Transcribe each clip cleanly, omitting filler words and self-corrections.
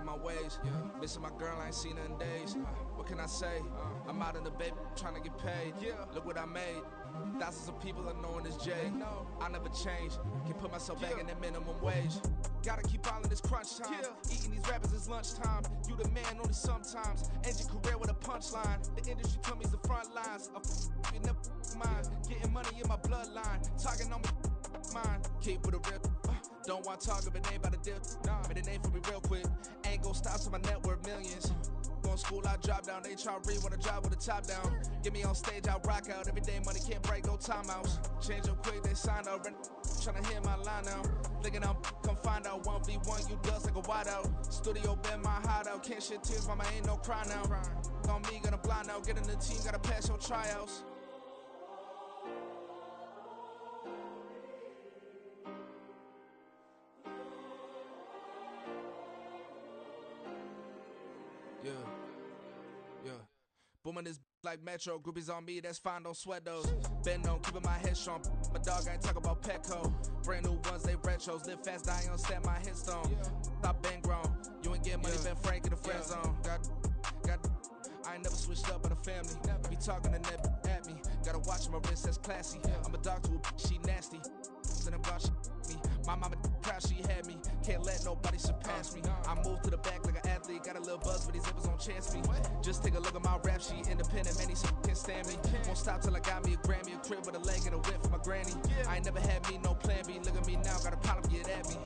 on my ways. Missing my girl, I ain't seen her in days. What can I say? I'm out in the baby, trying to get paid. Look what I made. Thousands of people are knowing this Jay. I never change. Can put myself back in the minimum wage. Gotta keep all in this crunch time. Eating these rappers is lunchtime. You the man only sometimes. End your career with a punchline. The industry told me the front lines. You never mind. Getting money in my bloodline. Talking on me, mine. Keep with a real. Don't want to talk if it ain't about a deal. Made a name for me real quick. Ain't gon' stop till my net worth millions. Going school, I drop down. They try to read when I drive with the top down. Get me on stage, I rock out. Every day money can't break, no timeouts. Change up quick, they signed up. Tryna hear my line now. Thinking I'm come find out 1v1, you dust like a wideout. Studio been my hideout. Can't shed tears, mama ain't no cry now. On me, gonna blind out. Get in the team, gotta pass your tryouts. Yeah. Booming this like Metro. Groupies on me, that's fine, don't sweat those. Been on, keeping my head strong. My dog ain't talking about Petco. Brand new ones, they retros. Live fast, die on, stand my headstone. Stop been grown. You ain't getting money, been Frank in the friend zone. I ain't never switched up on the family. Be talking to net at me. Gotta watch my wrist, that's classy. I'm a dog to a she nasty. Then I'm gone, she me. My mama proud she had me. Can't let nobody surpass me. I move to the back like an athlete. Got a little buzz, but these zippers don't chance me. Just take a look at my rap sheet. Independent, many can't stand me. Won't stop till I got me a Grammy, a crib with a leg and a whip for my granny. I ain't never had me no plan B. Look at me now, got a problem, get at me.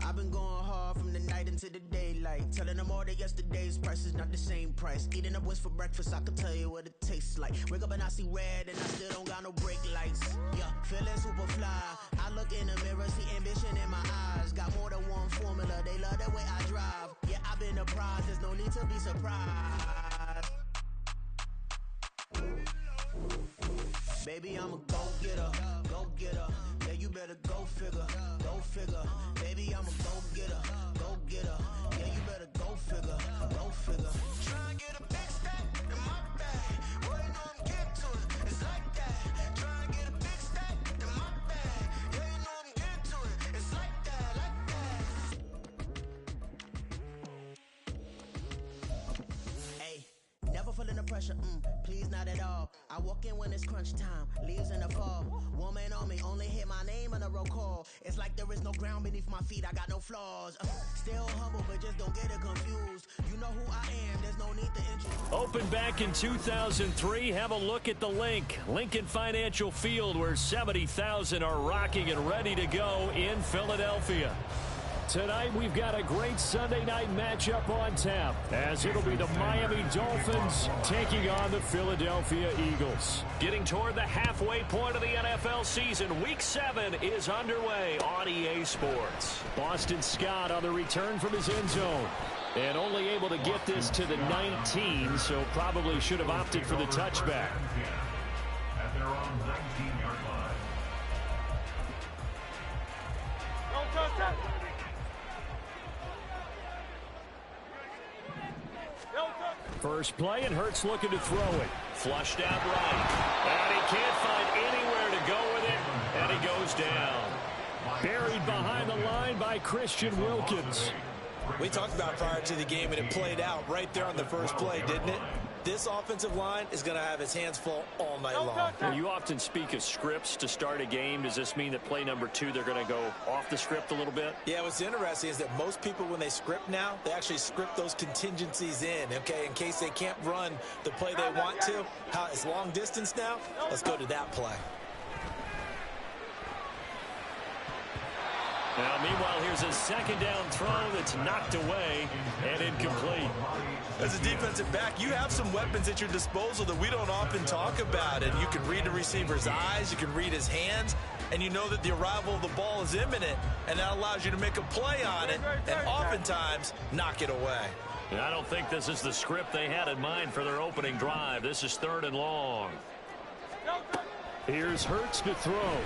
I've been going hard from the night into the daylight. Telling them all that yesterday's price is not the same price. Eating up what's for breakfast, I can tell you what it tastes like. Wake up and I see red and I still don't got no brake lights. Yeah, feeling super fly. I look in the mirror, see ambition in my eyes. Got more than one formula, they love the way I drive. Yeah, I've been a prize, there's no need to be surprised. Baby, I'm a go-getter, go-getter. Yeah, you better go figure, go figure. Baby, I'm a go-getter, go-getter. Yeah, you better go figure, go figure. Try and get a big stack in my bag. Boy, you know I'm getting to it, it's like that. Try and get a big stack in my bag. Yeah, you know I'm getting to it, it's like that, like that. Hey, never feeling the pressure, please not at all. I walk in when it's crunch time, leaves in the fall. Woman on me, only hit my name on a roll call. It's like there is no ground beneath my feet, I got no flaws. Still humble, but just don't get it confused. You know who I am, there's no need to introduce. Opened back in 2003, have a look at the link. Lincoln Financial Field, where 70,000 are rocking and ready to go in Philadelphia. Tonight, we've got a great Sunday night matchup on tap, as it'll be the Miami Dolphins taking on the Philadelphia Eagles. Getting toward the halfway point of the NFL season, Week 7 is underway on EA Sports. Boston Scott on the return from his end zone. And only able to get this to the 19, so probably should have opted for the touchback. At their own 19-yard line. First play, and Hurts looking to throw it. Flushed out right. And he can't find anywhere to go with it, and he goes down. Buried behind the line by Christian Wilkins. We talked about prior to the game, and it played out right there on the first play, didn't it? This offensive line is going to have its hands full all night long. Now, you often speak of scripts to start a game. Does this mean that play number 2, they're going to go off the script a little bit? Yeah, what's interesting is that most people, when they script now, they actually script those contingencies in, okay, in case they can't run the play they want to. How it's long distance now? Let's go to that play. Now, meanwhile, here's a second down throw that's knocked away and incomplete. As a defensive back, you have some weapons at your disposal that we don't often talk about. And you can read the receiver's eyes, you can read his hands, and you know that the arrival of the ball is imminent, and that allows you to make a play on it and oftentimes knock it away. And I don't think this is the script they had in mind for their opening drive. This is 3rd and long. Here's Hurts to throw.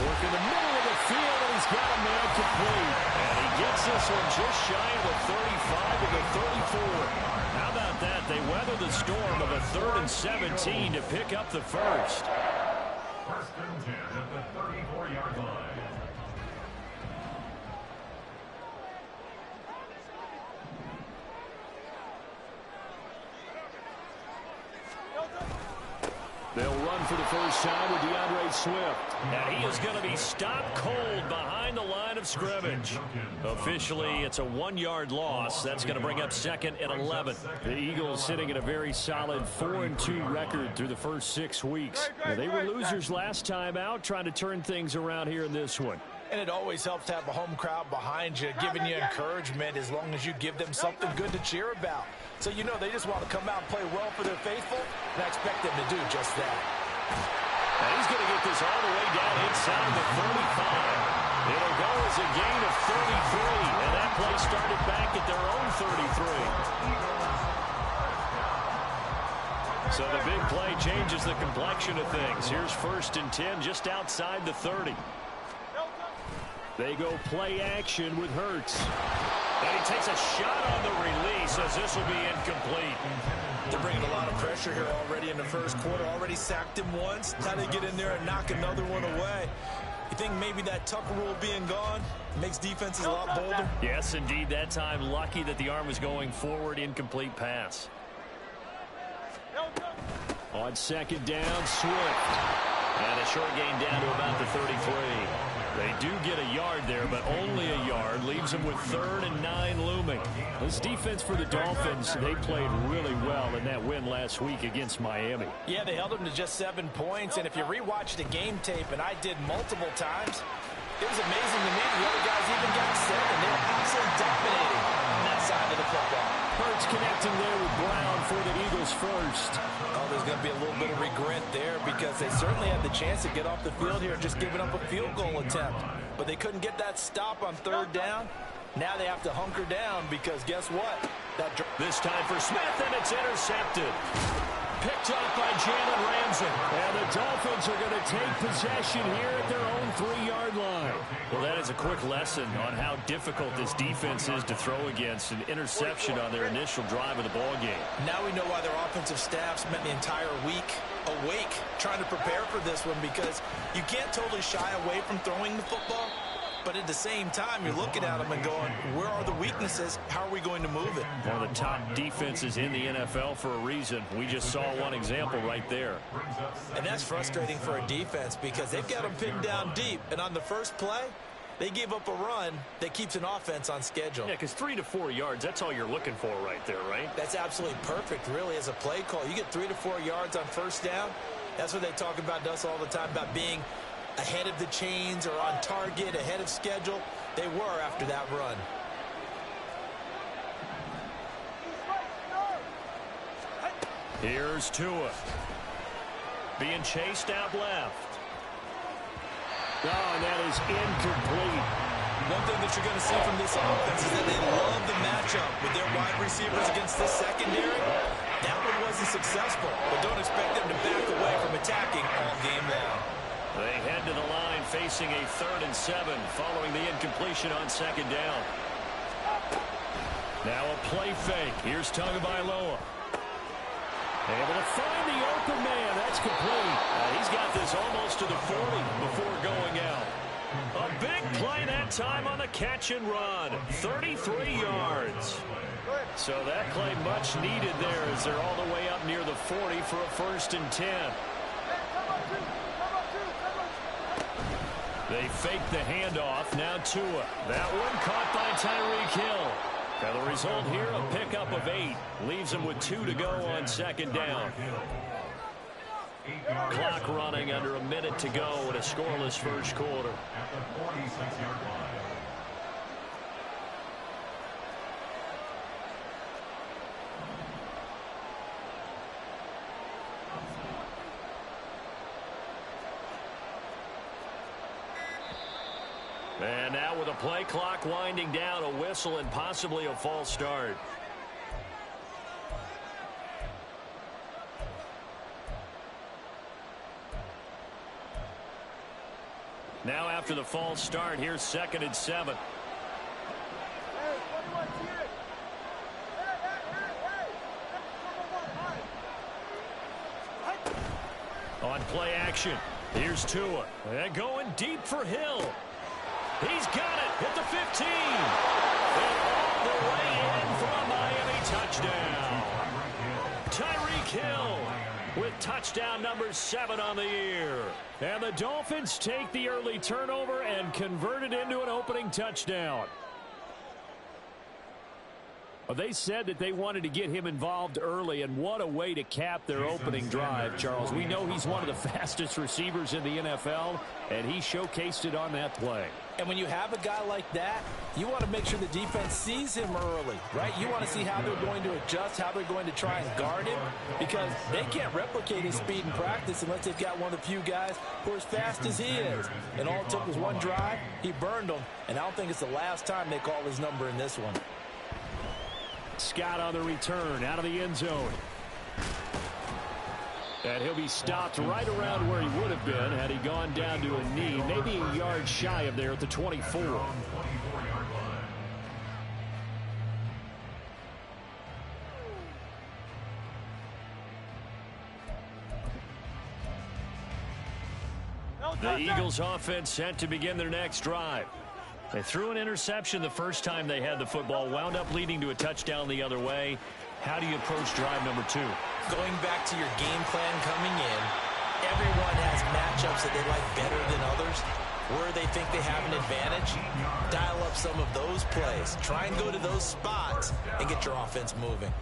Working the middle of the field, and he's got a man complete. And he gets this one just shy of the 35 to the 34. How about that? They weather the storm of a 3rd and 17 to pick up the first. First and 10 at the 34-yard line. They'll run for the first time with DeAndre Swift. And he is going to be stopped cold behind the line of scrimmage. Officially, it's a 1-yard loss. That's going to bring up 2nd and 11. The Eagles sitting at a very solid 4-2 record through the first 6 weeks. Now, they were losers last time out, trying to turn things around here in this one. And it always helps to have a home crowd behind you, giving you encouragement as long as you give them something good to cheer about. So you know they just want to come out and play well for their faithful, and I expect them to do just that. And he's going to get this all the way down inside the 35. It'll go as a gain of 33, and that play started back at their own 33. So the big play changes the complexion of things. Here's 1st and 10 just outside the 30. They go play action with Hurts. And he takes a shot on the release as this will be incomplete. They're bringing a lot of pressure here already in the first quarter. Already sacked him once. Now they get in there and knock another one away. You think maybe that Tucker rule being gone makes defenses a lot bolder? Yes, indeed. That time, lucky that the arm was going forward. Incomplete pass. On 2nd down, Swift. And a short gain down to about the 33. They do get a yard there, but only a yard. Leaves them with 3rd and 9 looming. This defense for the Dolphins, they played really well in that win last week against Miami. Yeah, they held them to just 7 points, and if you rewatch the game tape, and I did multiple times, it was amazing to me. The other guys even got 7. They were absolutely dominating on that side of the football. Hurts connecting there with Brown for the Eagles first. Oh, there's going to be a little bit of regret there because they certainly had the chance to get off the field here just giving up a field goal attempt. But they couldn't get that stop on 3rd down. Now they have to hunker down because guess what? This time for Smith, and it's intercepted. Picked up by Jalen Ramsey. And the Dolphins are going to take possession here at their own 3-yard line. Well, that is a quick lesson on how difficult this defense is to throw against. An interception on their initial drive of the ballgame. Now we know why their offensive staff spent the entire week awake trying to prepare for this one, because you can't totally shy away from throwing the football. But at the same time, you're looking at them and going, where are the weaknesses? How are we going to move it? One of the top defenses in the NFL for a reason. We just saw one example right there. And that's frustrating for a defense because they've got them pinned down deep. And on the first play, they give up a run that keeps an offense on schedule. Yeah, because 3 to 4 yards, that's all you're looking for right there, right? That's absolutely perfect, really, as a play call. You get 3 to 4 yards on 1st down. That's what they talk about us all the time, about being ahead of the chains or on target, ahead of schedule. They were after that run. Here's Tua. Being chased out left. Oh, and that is incomplete. One thing that you're going to see from this offense is that they love the matchup with their wide receivers against this secondary. That one wasn't successful, but don't expect them to back away from attacking all game long. They head to the line facing a 3rd and 7 following the incompletion on 2nd down. Now a play fake. Here's Tagovailoa. Able to find the open man. That's complete. He's got this almost to the 40 before going out. A big play that time on the catch and run. 33 yards. So that play much needed there as they're all the way up near the 40 for a 1st and 10. They fake the handoff. Now Tua. That one caught by Tyreek Hill. Now the result here, a pickup of 8. Leaves them with 2 to go on 2nd down. Clock running under a minute to go in a scoreless first quarter. At the 46-yard line. And now with a play clock winding down, a whistle and possibly a false start. Now after the false start, here's 2nd and 7. On play action, here's Tua. And going deep for Hill. He's got it at the 15. And all the way in for a Miami touchdown. Tyreek Hill with touchdown number 7 on the year. And the Dolphins take the early turnover and convert it into an opening touchdown. Well, they said that they wanted to get him involved early, and what a way to cap their opening drive, Charles. We know he's one of the fastest receivers in the NFL, and he showcased it on that play. And when you have a guy like that, you want to make sure the defense sees him early, right? You want to see how they're going to adjust, how they're going to try and guard him, because they can't replicate his speed in practice unless they've got one of the few guys who are as fast as he is. And all it took was one drive. He burned them, and I don't think it's the last time they call his number in this one. Scott on the return out of the end zone. And he'll be stopped right around where he would have been had he gone down to a knee, maybe a yard shy of there at the 24. The Eagles offense set to begin their next drive. They threw an interception the first time they had the football, wound up leading to a touchdown the other way. How do you approach drive number 2? Going back to your game plan coming in, everyone has matchups that they like better than others. Where they think they have an advantage, dial up some of those plays. Try and go to those spots and get your offense moving.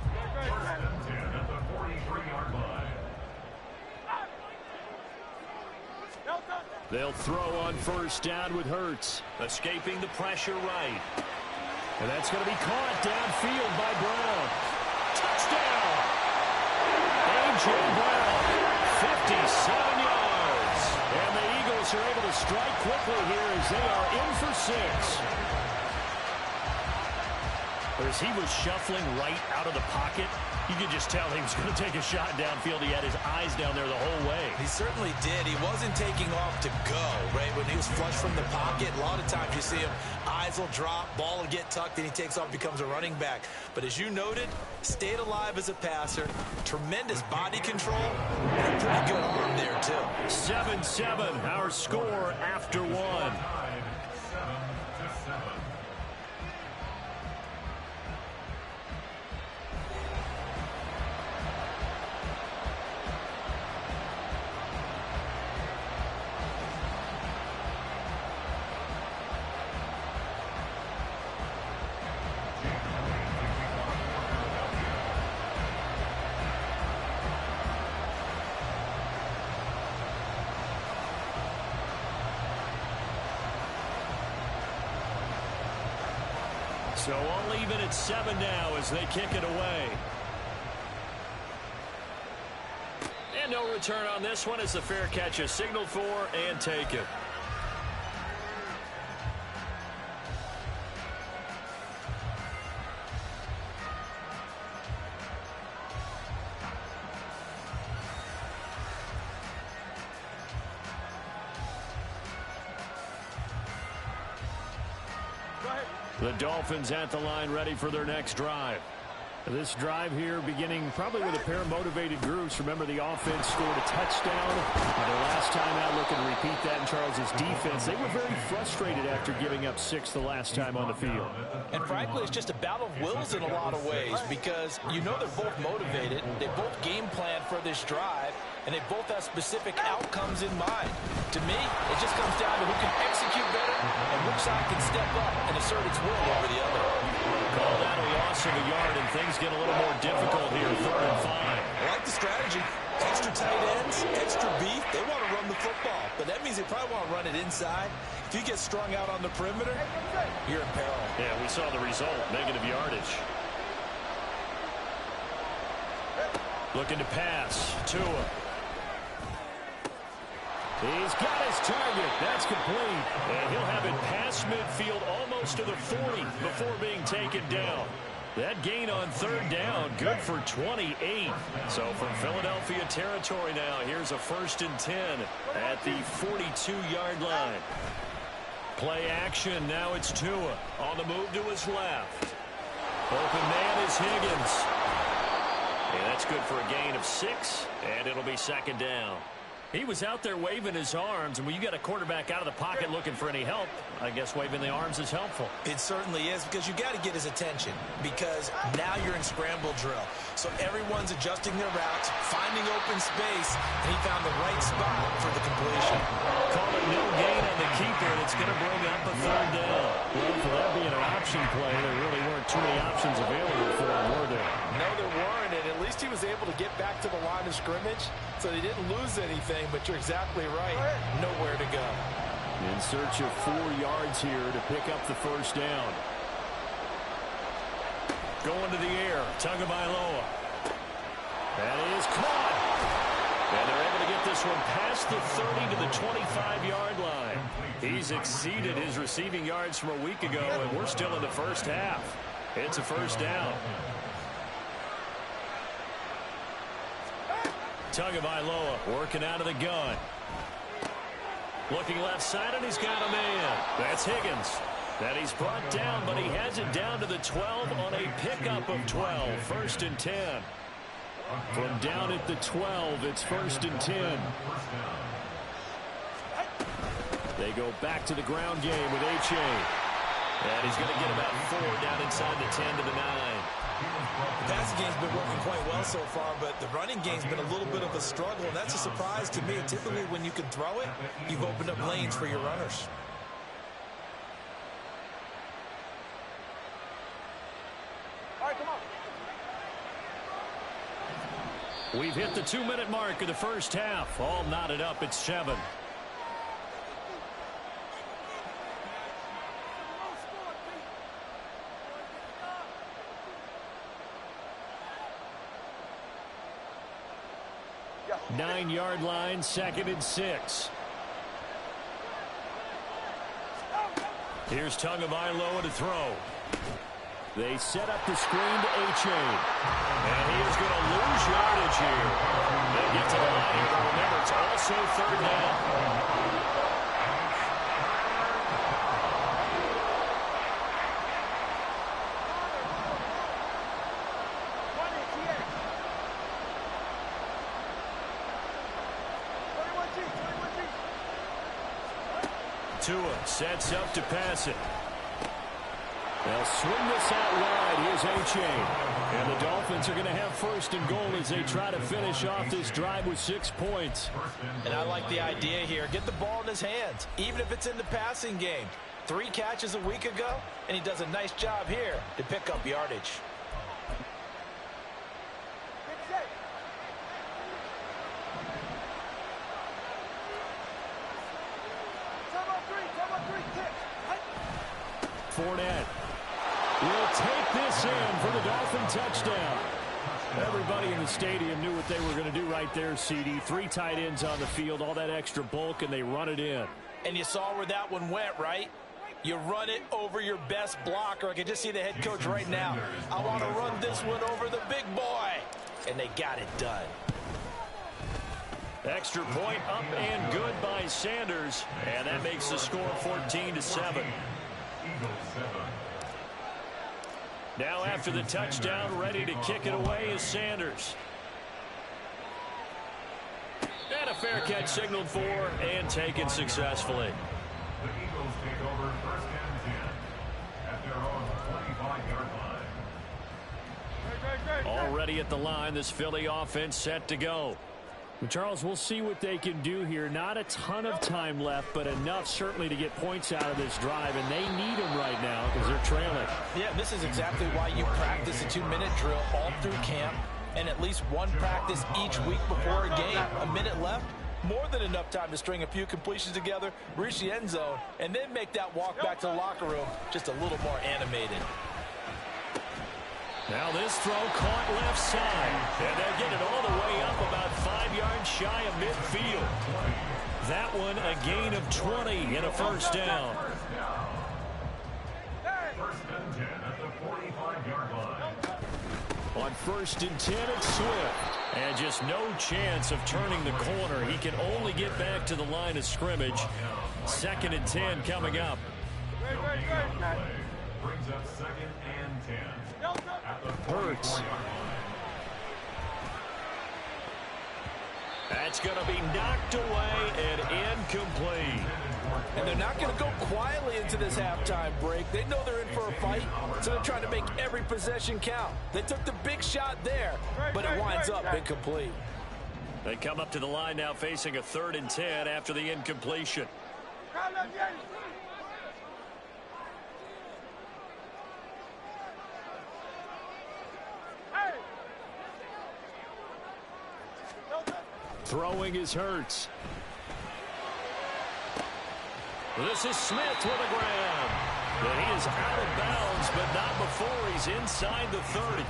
They'll throw on first down with Hurts, escaping the pressure right. And that's going to be caught downfield by Brown. Touchdown! A.J. Brown, 57 yards. And the Eagles are able to strike quickly here as they are in for 6. As he was shuffling right out of the pocket, you could just tell he was going to take a shot downfield. He had his eyes down there the whole way. He certainly did. He wasn't taking off to go, right? When he was flush from the pocket, a lot of times you see him, eyes will drop, ball will get tucked, and he takes off, becomes a running back. But as you noted, stayed alive as a passer, tremendous body control, and a pretty good arm there, too. 7-7, our score after 1. So all even at 7 now as they kick it away. And no return on this one as the fair catch is signaled for and taken. The Dolphins at the line ready for their next drive. This drive here beginning probably with a pair of motivated groups. Remember, the offense scored a touchdown. Their last time out, looking to repeat that in Charles's defense. They were very frustrated after giving up 6 the last time on the field. And frankly, it's just a battle of wills in a lot of ways because you know they're both motivated. They both game plan for this drive, and they both have specific outcomes in mind. To me, it just comes down to who can execute better and which side can step up and assert its will over the other. Call that a loss of a yard, and things get a little more difficult here, 3rd and 5. I like the strategy. Extra tight ends, extra beef. They want to run the football, but that means they probably want to run it inside. If you get strung out on the perimeter, you're in peril. Yeah, we saw the result, negative yardage. Looking to pass. Tua. He's got his target. That's complete. And he'll have it past midfield almost to the 40 before being taken down. That gain on third down, good for 28. So from Philadelphia territory now, here's a 1st and 10 at the 42-yard line. Play action, now it's Tua on the move to his left. Open man is Higgins. And that's good for a gain of 6, and it'll be 2nd down. He was out there waving his arms, and when you got a quarterback out of the pocket looking for any help, I guess waving the arms is helpful. It certainly is, because you got to get his attention, because now you're in scramble drill. So everyone's adjusting their routes, finding open space, and he found the right spot for the completion. Call it no gain on the keeper, and it's going to bring up a 3rd down. Well, for that being an option play, there really weren't too many options available for him, were there? No, there weren't, and at least he was able to get back to the line of scrimmage, so they didn't lose anything, but you're exactly right. Nowhere to go. In search of 4 yards here to pick up the 1st down. Going to the air, Tagovailoa. That is caught. And they're able to get this one past the 30 to the 25-yard line. He's exceeded his receiving yards from a week ago, and we're still in the first half. It's a 1st down. Tagovailoa working out of the gun. Looking left side, and he's got a man. That's Higgins. That he's brought down, but he has it down to the 12 on a pickup of 12. 1st and 10. From down at the 12, it's 1st and 10. They go back to the ground game with H.A. And he's going to get about 4 down inside the 10 to the 9. The passing game's been working quite well so far, but the running game's been a little bit of a struggle, and that's a surprise to me. Typically, when you can throw it, you've opened up lanes for your runners. All right, come on. We've hit the 2-minute mark of the first half. All knotted up at 7. Nine-yard line, 2nd and 6. Here's Tagovailoa to throw. They set up the screen to H.A. And he is going to lose yardage here. They get to the line here, but remember, it's also 3rd down. Tua sets up to pass it. They'll swing this out wide. Here's H.A. And the Dolphins are going to have 1st and goal as they try to finish off this drive with 6 points. And I like the idea here. Get the ball in his hands, even if it's in the passing game. 3 catches a week ago, and he does a nice job here to pick up yardage. Fournette will take this in for the Dolphin touchdown. Everybody in the stadium knew what they were going to do right there, CD. 3 tight ends on the field, all that extra bulk, and they run it in. And you saw where that one went, right? You run it over your best blocker. I can just see the head coach right now. I want to run this one over the big boy. And they got it done. Extra point up and good by Sanders. And that makes the score 14-7. Now after the touchdown, ready to kick it away is Sanders. And a fair catch signaled for and taken successfully. The Eagles take over 1st and 10 at their own 25-yard line. Already at the line, this Philly offense set to go. Well, Charles, we'll see what they can do here. Not a ton of time left, but enough certainly to get points out of this drive, and they need them right now because they're trailing. Yeah, this is exactly why you practice a 2-minute drill all through camp and at least one practice each week before a game. A minute left, more than enough time to string a few completions together, reach the end zone, and then make that walk back to the locker room just a little more animated. Now this throw caught left side, and they'll get it all the way up about 5 yards shy of midfield. That one a gain of 20 and a 1st down. 1st and 10 at the 45-yard line. first and 10, it's Swift. And just no chance of turning the corner. He can only get back to the line of scrimmage. 2nd and 10 coming up. Brings up 2nd and 10. At the Hurts. 44-yard line. That's going to be knocked away and incomplete. And they're not going to go quietly into this halftime break. They know they're in for a fight, so they're trying to make every possession count. They took the big shot there, but it winds up incomplete. They come up to the line now facing a 3rd and 10 after the incompletion. Throwing is Hurts. This is Smith with a grab. And he is out of bounds, but not before he's inside the 30.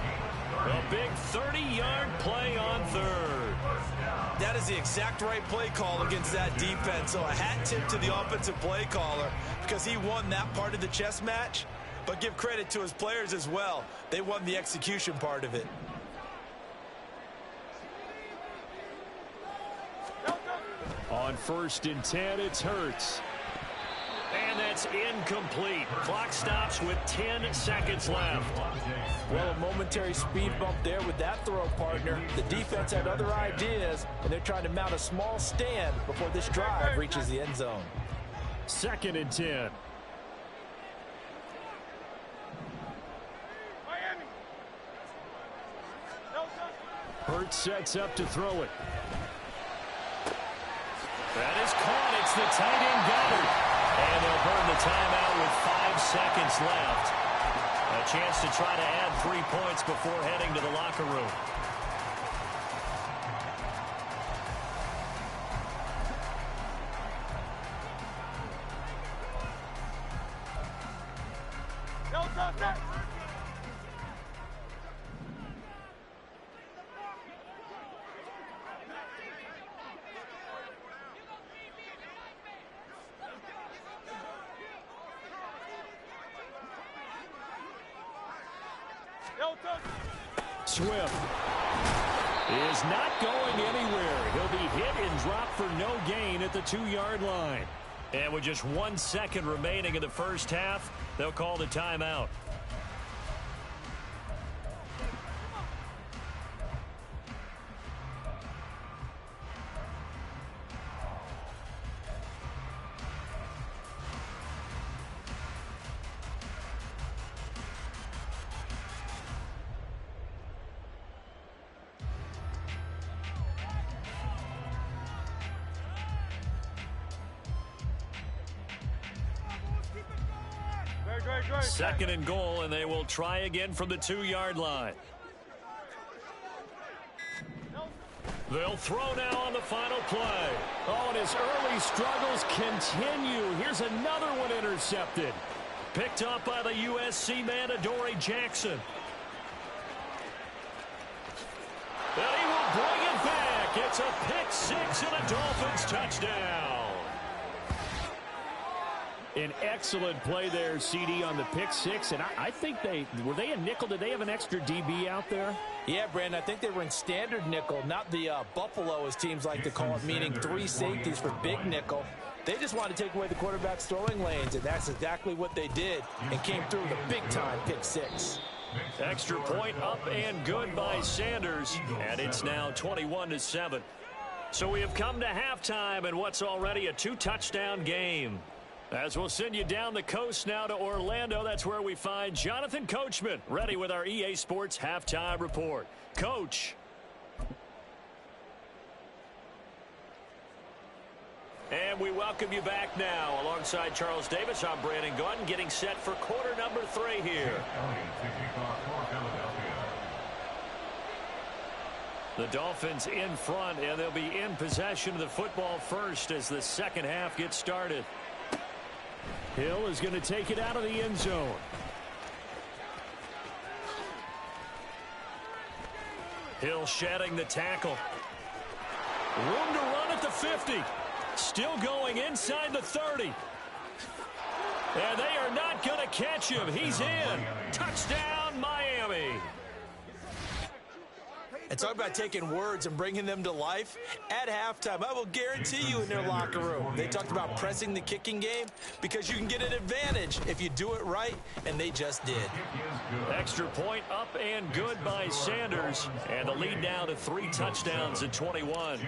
A big 30-yard play on 3rd. That is the exact right play call against that defense. So a hat tip to the offensive play caller because he won that part of the chess match. But give credit to his players as well. They won the execution part of it. On 1st and 10, it's Hurts. And that's incomplete. Clock stops with 10 seconds left. Well, a momentary speed bump there with that throw, partner. The defense had other ideas, and they're trying to mount a small stand before this drive reaches the end zone. 2nd and 10. Hurts sets up to throw it. That is caught. It's the tight end Goddard. And they'll burn the timeout with 5 seconds left. A chance to try to add 3 points before heading to the locker room. Swift is not going anywhere. He'll be hit and dropped for no gain at the 2-yard line. And with just 1 second remaining in the first half, they'll call the timeout. Second and goal, and they will try again from the 2-yard line. They'll throw now on the final play. Oh, and his early struggles continue. Here's another one intercepted. Picked up by the USC man, Adoree Jackson. And he will bring it back. It's a pick six and a Dolphins touchdown. An excellent play there, CD, on the pick six. And I think were they a nickel? Did they have an extra DB out there? Yeah, Brandon, I think they were in standard nickel, not the Buffalo, as teams like to call it, meaning 3 safeties for big nickel. They just wanted to take away the quarterback's throwing lanes, and that's exactly what they did and came through with a big-time pick six. Extra point up and good by Sanders, and it's now 21-7. So we have come to halftime in what's already a 2-touchdown game. As we'll send you down the coast now to Orlando, that's where we find Jonathan Coachman, ready with our EA Sports Halftime Report. Coach. And we welcome you back now. Alongside Charles Davis, I'm Brandon Gunn, getting set for quarter number 3 here. The Dolphins in front, and they'll be in possession of the football first as the second half gets started. Hill is going to take it out of the end zone. Hill shedding the tackle. Room to run at the 50. Still going inside the 30. And they are not going to catch him. He's in. Touchdown, Miami. And talk about taking words and bringing them to life. At halftime, I will guarantee you in their locker room, they talked about pressing the kicking game because you can get an advantage if you do it right, and they just did. Extra point up and good by Sanders. And the lead now to 3 touchdowns at 21.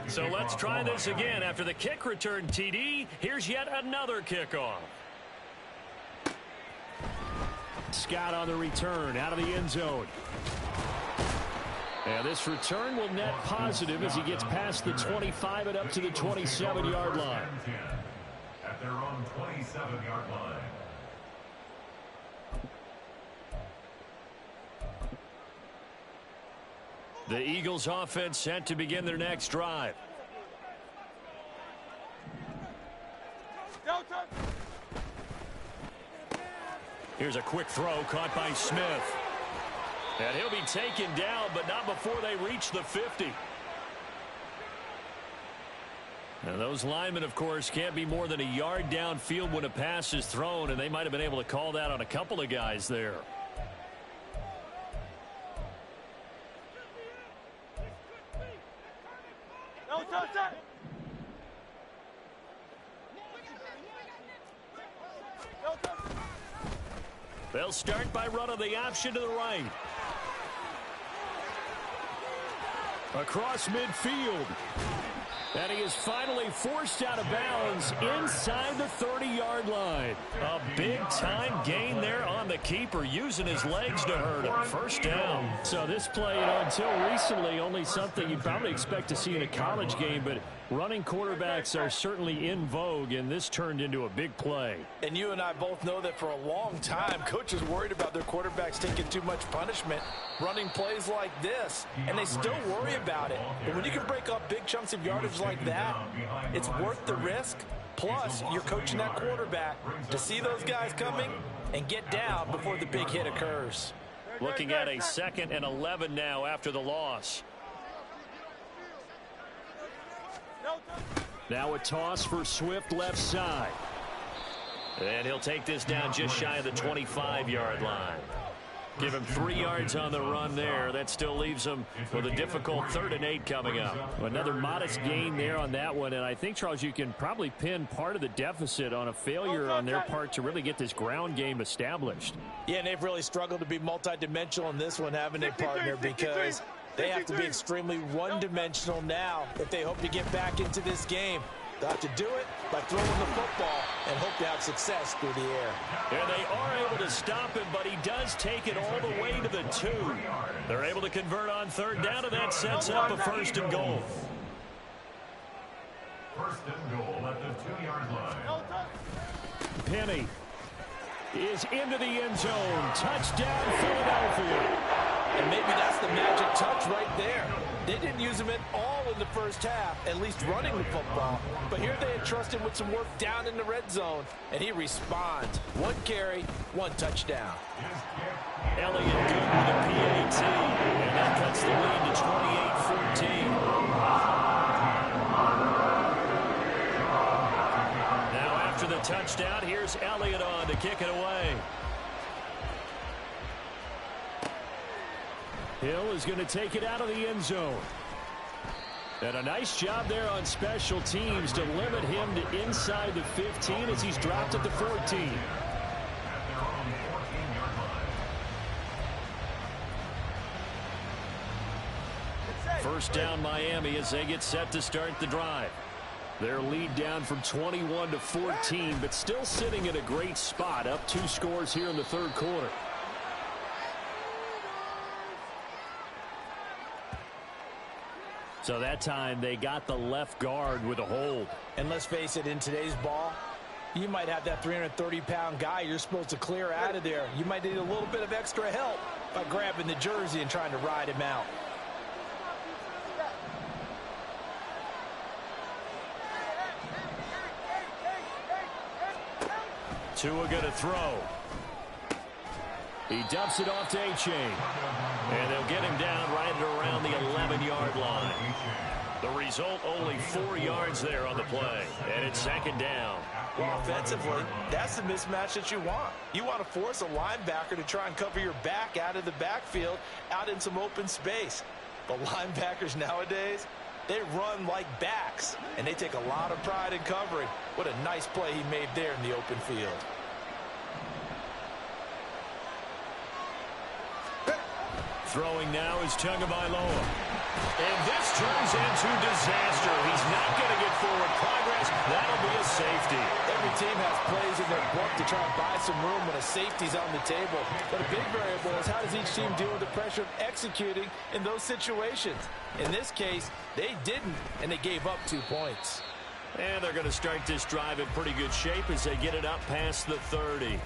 So let's try this again. After the kick return TD, here's yet another kickoff. Scott on the return out of the end zone. And this return will net positive as he gets past the 25 and up to the 27-yard line. At their own 27-yard line. The Eagles offense set to begin their next drive. Here's a quick throw caught by Smith. And he'll be taken down, but not before they reach the 50. And those linemen, of course, can't be more than a yard downfield when a pass is thrown, and they might have been able to call that on a couple of guys there. They'll start by running the option to the right. Across midfield. And he is finally forced out of bounds inside the 30-yard line. A big-time gain there on the keeper, using his legs to hurt him. First down. So this play, until recently, only something you'd probably expect to see in a college game, but running quarterbacks are certainly in vogue, and this turned into a big play. And you and I both know that for a long time, coaches worried about their quarterbacks taking too much punishment, running plays like this, and they still worry about it. But when you can break up big chunks of yardage like that, it's worth the risk. Plus, you're coaching that quarterback to see those guys coming and get down before the big hit occurs. Looking at a 2nd and 11 now after the loss. Now a toss for Swift left side. And he'll take this down just shy of the 25-yard line. Give him 3 yards on the run there. That still leaves him with a difficult 3rd and 8 coming up. Another modest gain there on that one. And I think, Charles, you can probably pin part of the deficit on a failure on their part to really get this ground game established. Yeah, and they've really struggled to be multidimensional in this one, haven't they, partner? Because they have to be extremely one-dimensional now if they hope to get back into this game. They'll have to do it by throwing the football and hope to have success through the air. And they are able to stop him, but he does take it all the way to the 2. They're able to convert on 3rd down, and that sets up a 1st and goal. 1st and goal at the 2-yard line. Penny is into the end zone. Touchdown, Philadelphia. And maybe that's the magic touch right there. They didn't use him at all in the first half, at least running the football. But here they entrusted with some work down in the red zone, and he responds. 1 carry, 1 touchdown. Elliott good with a PAT, and that cuts the lead to 28-14. Now after the touchdown, here's Elliott on to kick it away. Hill is going to take it out of the end zone. And a nice job there on special teams to limit him to inside the 15 as he's dropped at the 14. First down Miami as they get set to start the drive. Their lead down from 21 to 14, but still sitting in a great spot, up 2 scores here in the 3rd quarter. So that time they got the left guard with a hold. And let's face it, in today's ball, you might have that 330-pound guy you're supposed to clear out of there. You might need a little bit of extra help by grabbing the jersey and trying to ride him out. Tua going to throw. He dumps it off to A-Chain. And they'll get him down right at around the 11-yard line. The result, only 4 yards there on the play. And it's second down. Well, offensively, that's the mismatch that you want. You want to force a linebacker to try and cover your back out of the backfield, out in some open space. But linebackers nowadays, they run like backs, and they take a lot of pride in covering. What a nice play he made there in the open field. Throwing now is Tagovailoa. And this turns into disaster. He's not going to get forward progress. That'll be a safety. Every team has plays in their book to try and buy some room when a safety's on the table. But a big variable is how does each team deal with the pressure of executing in those situations. In this case, they didn't, and they gave up 2 points. And they're going to start this drive in pretty good shape as they get it up past the 30.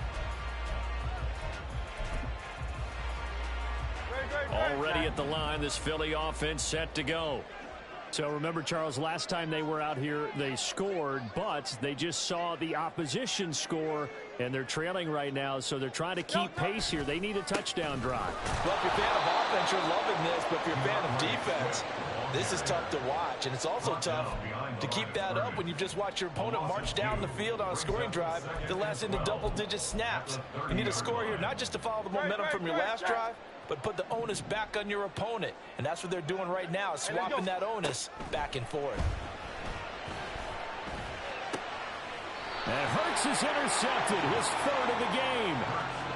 Already at the line, this Philly offense set to go. So remember, Charles, last time they were out here, they scored, but they just saw the opposition score, and they're trailing right now, so they're trying to keep pace here. They need a touchdown drive. Well, if you're a fan of offense, you're loving this, but if you're a fan of defense, this is tough to watch, and it's also tough to keep that up when you just watch your opponent march down the field on a scoring drive that lasts into double-digit snaps. You need a score here, not just to follow the momentum from your last drive, but put the onus back on your opponent. And that's what they're doing right now, swapping that onus back and forth. And Hurts is intercepted, his third of the game.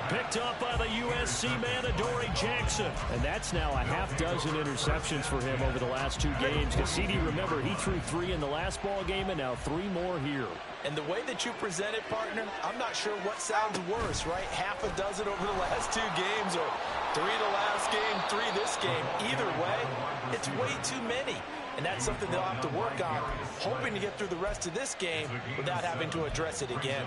Picked up by the USC man, Adoree Jackson. And that's now a half dozen interceptions for him over the last 2 games. Because CD, remember, he threw 3 in the last ball game and now 3 more here. And the way that you present it, partner, I'm not sure what sounds worse, right? Half a dozen over the last 2 games or 3 the last game, 3 this game. Either way, it's way too many. And that's something they'll have to work on, hoping to get through the rest of this game without having to address it again.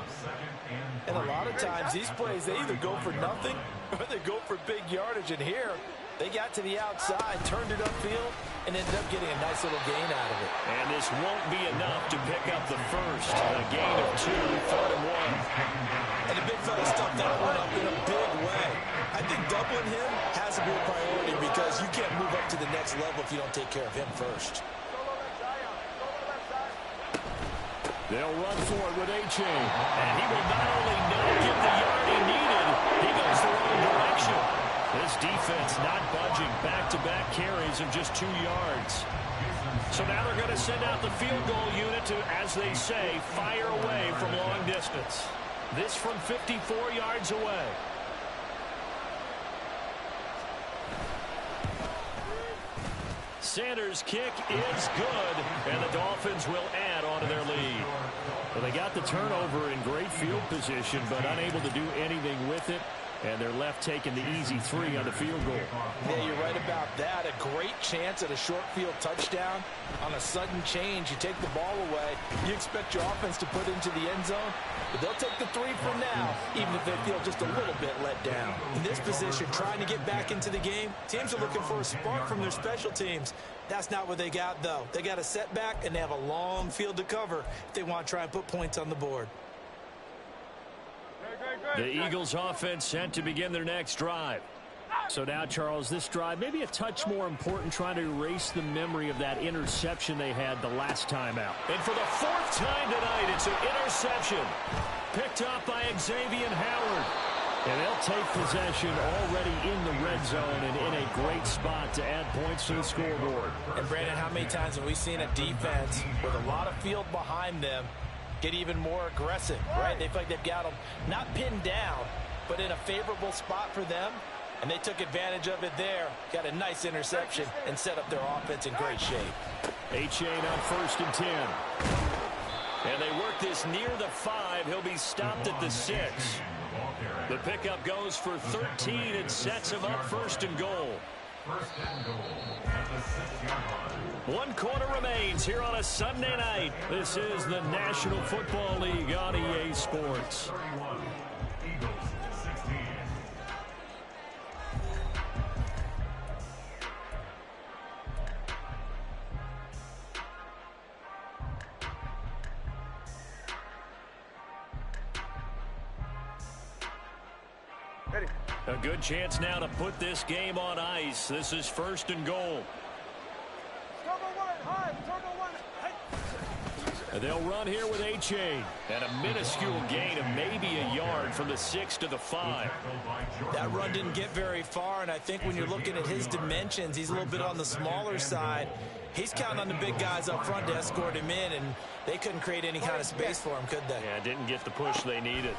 And a lot of times, these plays, they either go for nothing or they go for big yardage. And here, they got to the outside, turned it upfield, and ended up getting a nice little gain out of it. And this won't be enough to pick up the first. A gain of 2, 3rd and 1. And the big fella stuffed that one up in a big way. I think doubling him has to be a priority because you can't move up to the next level if you don't take care of him first. They'll run for it with A-Chain. And he will not only not get the yard he needed, he goes the wrong direction. This defense not budging. Back-to-back carries of just 2 yards. So now they're going to send out the field goal unit to, as they say, fire away from long distance. This from 54 yards away. Sanders' kick is good, and the Dolphins will add on to their lead. Well, they got the turnover in great field position, but unable to do anything with it. And they're left taking the easy 3 on the field goal. Yeah, you're right about that. A great chance at a short field touchdown. On a sudden change, you take the ball away. You expect your offense to put into the end zone, but they'll take the 3 for now, even if they feel just a little bit let down. In this position, trying to get back into the game, teams are looking for a spark from their special teams. That's not what they got, though. They got a setback, and they have a long field to cover if they want to try and put points on the board. The Eagles offense set to begin their next drive. So now, Charles, this drive maybe a touch more important, trying to erase the memory of that interception they had the last time out. And for the 4th time tonight, it's an interception. Picked up by Xavier Howard. And they'll take possession already in the red zone and in a great spot to add points to the scoreboard. And, Brandon, how many times have we seen a defense with a lot of field behind them get even more aggressive, right? They feel like they've got them not pinned down, but in a favorable spot for them, and they took advantage of it there, got a nice interception, and set up their offense in great shape. A-Chain on 1st and 10. And they work this near the 5. He'll be stopped at the 6. The pickup goes for 13 and sets him up 1st and goal. 1st and goal at the 6-yard line. 1 quarter remains here on a Sunday night. This is the National Football League on EA Sports. 31, Eagles 16. A good chance now to put this game on ice. This is 1st and goal. Cover 1, high, They'll run here with A-Chain. And a minuscule gain of maybe a yard from the 6 to the 5. That run didn't get very far, and I think when you're looking at his dimensions, he's a little bit on the smaller side. He's counting on the big guys up front to escort him in, and they couldn't create any kind of space for him, could they? Yeah, didn't get the push they needed.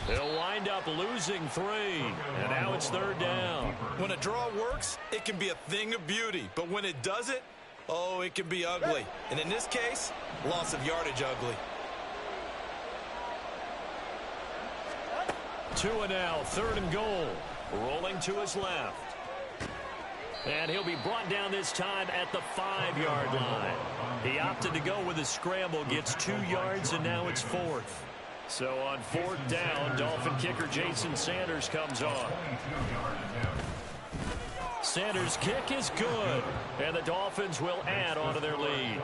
They'll wind up losing 3, and now it's 3rd down. When a draw works, it can be a thing of beauty, but when it doesn't, oh, it can be ugly. And in this case, loss of yardage ugly. 2 and now, 3rd and goal. Rolling to his left. And he'll be brought down this time at the 5-yard line. He opted to go with a scramble, gets 2 yards, and now it's 4th. So on 4th down, Dolphin kicker Jason Sanders comes on. Sanders' kick is good, and the Dolphins will add on to their lead.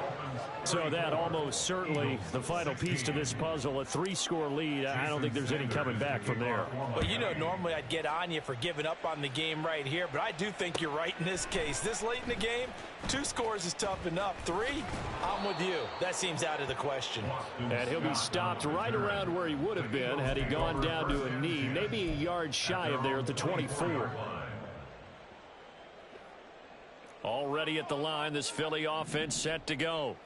So that almost certainly the final piece to this puzzle, a 3-score lead. I don't think there's any coming back from there. Well, you know, normally I'd get on you for giving up on the game right here, but I do think you're right in this case. This late in the game, 2 scores is tough enough. 3, I'm with you. That seems out of the question. And he'll be stopped right around where he would have been had he gone down to a knee, maybe a yard shy of there at the 24. Already at the line, this Philly offense set to go.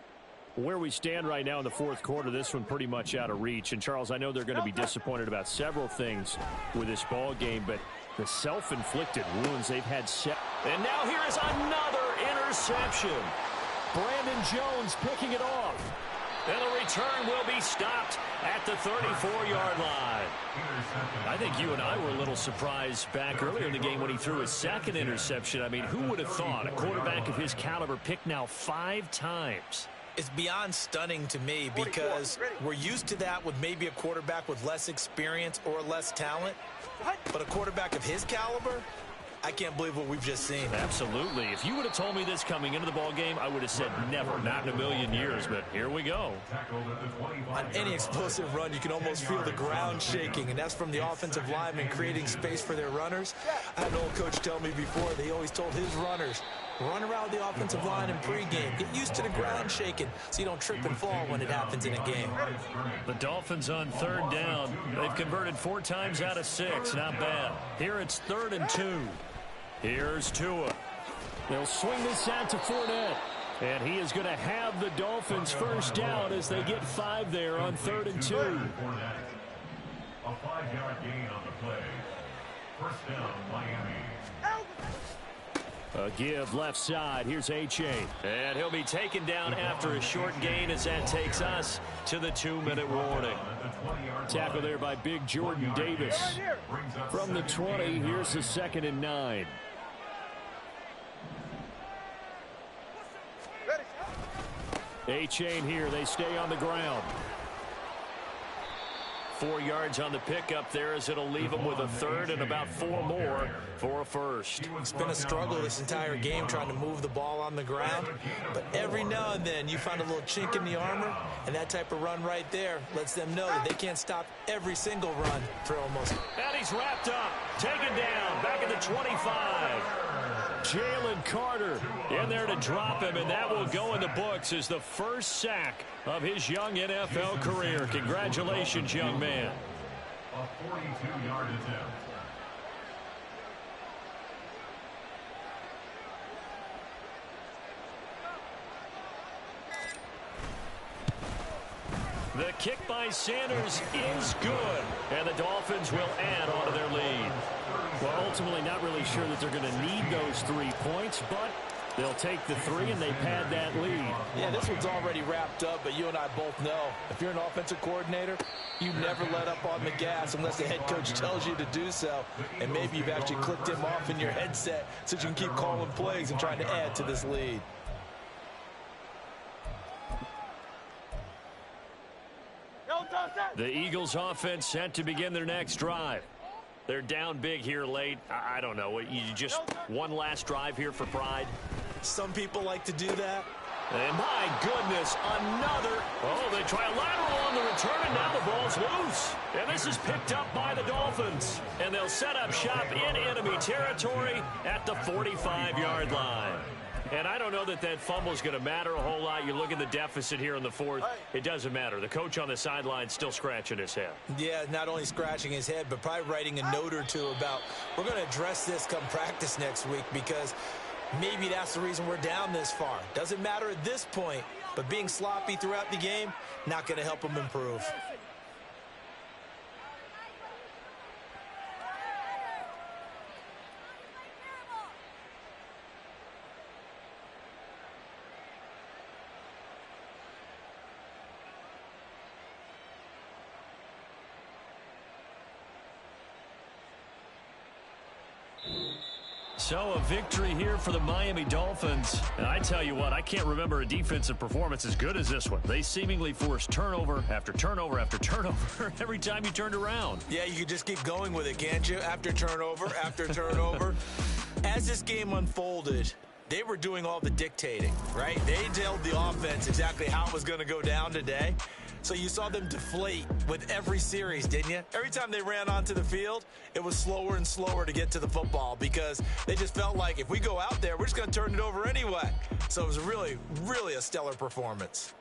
Where we stand right now in the 4th quarter, this one pretty much out of reach. And, Charles, I know they're going to be disappointed about several things with this ball game, but the self-inflicted wounds they've had set. And now here is another interception. Brandon Jones picking it off. And the return will be stopped at the 34-yard line. I think you and I were a little surprised back earlier in the game when he threw his 2nd interception. I mean, who would have thought a quarterback of his caliber picked now 5 times? It's beyond stunning to me because we're used to that with maybe a quarterback with less experience or less talent. But a quarterback of his caliber, I can't believe what we've just seen. Absolutely. If you would have told me this coming into the ball game, I would have said never, not in a million years. But here we go. On any explosive run, you can almost feel the ground shaking, and that's from the offensive linemen creating space for their runners. I had an old coach tell me before, they always told his runners, run around the offensive line in pregame. Get used to the ground shaking so you don't trip and fall when it happens in a game. The Dolphins on 3rd down. They've converted 4 times out of 6. Not bad. Here it's 3rd and 2. Here's Tua. They'll swing this out to Fournette. And he is going to have the Dolphins first down as they get 5 there on 3rd and 2. A 5-yard gain on the play. First down, Miami. A give left side. Here's A-Chain. And he'll be taken down after a short gain as that takes us to the 2-minute warning. Tackle there by big Jordan Davis. From the 20, here's the 2nd and 9. A-Chain here. They stay on the ground. 4 yards on the pickup there as it'll leave them with a 3rd and about 4 more for a first. It's been a struggle this entire game trying to move the ball on the ground. But every now and then you find a little chink in the armor, and that type of run right there lets them know that they can't stop every single run for almost. And he's wrapped up, taken down, back at the 25. Jalen Carter in there to drop him, and that will go in the books as the first sack of his young NFL career. Congratulations, young man. A 42-yard attempt. The kick by Sanders is good, and the Dolphins will add on to their lead. Well, ultimately not really sure that they're going to need those 3 points, but they'll take the 3 and they pad that lead. Yeah, this one's already wrapped up, but you and I both know if you're an offensive coordinator, you never let up on the gas unless the head coach tells you to do so. And maybe you've actually clicked him off in your headset so you can keep calling plays and trying to add to this lead. The Eagles offense set to begin their next drive. They're down big here late. I don't know. You just one last drive here for pride? Some people like to do that. And my goodness, another. Oh, they try a lateral on the return, and now the ball's loose. And this is picked up by the Dolphins. And they'll set up shop in enemy territory at the 45-yard line. And I don't know that that fumble is going to matter a whole lot. You look at the deficit here in the fourth. It doesn't matter. The coach on the sideline still scratching his head. Yeah, not only scratching his head, but probably writing a note or two about we're going to address this come practice next week because maybe that's the reason we're down this far. Doesn't matter at this point, but being sloppy throughout the game, not going to help him improve. So a victory here for the Miami Dolphins. And I tell you what, I can't remember a defensive performance as good as this one. They seemingly forced turnover after turnover after turnover every time you turned around. Yeah, you could just keep going with it, can't you? After turnover, after turnover. As this game unfolded, they were doing all the dictating, right? They told the offense exactly how it was going to go down today. So you saw them deflate with every series, didn't you? Every time they ran onto the field, it was slower and slower to get to the football because they just felt like if we go out there, we're just going to turn it over anyway. So it was really, really a stellar performance.